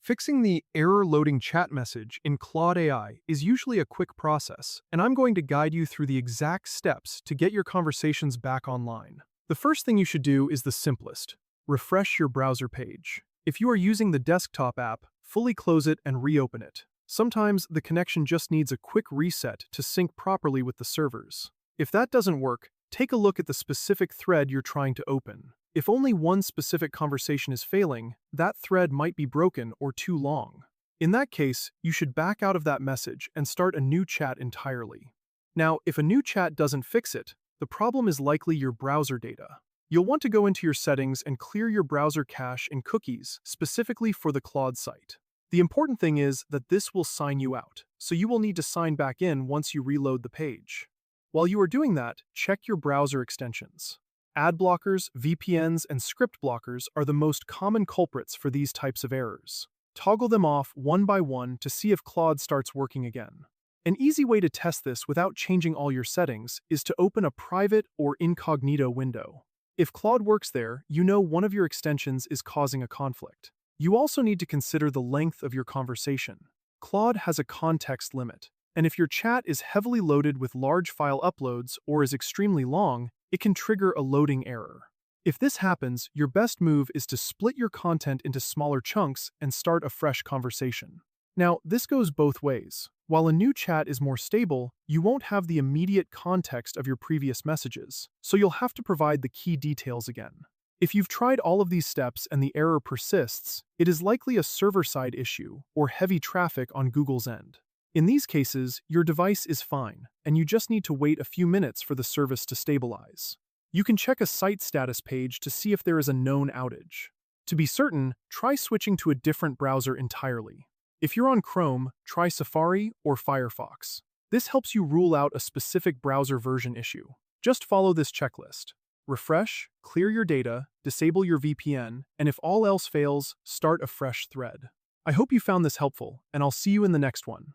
Fixing the error loading chat message in Claude AI is usually a quick process, and I'm going to guide you through the exact steps to get your conversations back online. The first thing you should do is the simplest. Refresh your browser page. If you are using the desktop app, fully close it and reopen it. Sometimes the connection just needs a quick reset to sync properly with the servers. If that doesn't work, take a look at the specific thread you're trying to open. If only one specific conversation is failing, that thread might be broken or too long. In that case, you should back out of that message and start a new chat entirely. Now, if a new chat doesn't fix it, the problem is likely your browser data. You'll want to go into your settings and clear your browser cache and cookies specifically for the Claude site. The important thing is that this will sign you out, so you will need to sign back in once you reload the page. While you are doing that, check your browser extensions. Ad blockers, VPNs, and script blockers are the most common culprits for these types of errors. Toggle them off one by one to see if Claude starts working again. An easy way to test this without changing all your settings is to open a private or incognito window. If Claude works there, you know one of your extensions is causing a conflict. You also need to consider the length of your conversation. Claude has a context limit, and if your chat is heavily loaded with large file uploads or is extremely long, it can trigger a loading error. If this happens, your best move is to split your content into smaller chunks and start a fresh conversation. Now, this goes both ways. While a new chat is more stable, you won't have the immediate context of your previous messages, so you'll have to provide the key details again. If you've tried all of these steps and the error persists, it is likely a server-side issue or heavy traffic on Google's end. In these cases, your device is fine, and you just need to wait a few minutes for the service to stabilize. You can check a site status page to see if there is a known outage. To be certain, try switching to a different browser entirely. If you're on Chrome, try Safari or Firefox. This helps you rule out a specific browser version issue. Just follow this checklist. Refresh, clear your data, disable your VPN, and if all else fails, start a fresh thread. I hope you found this helpful, and I'll see you in the next one.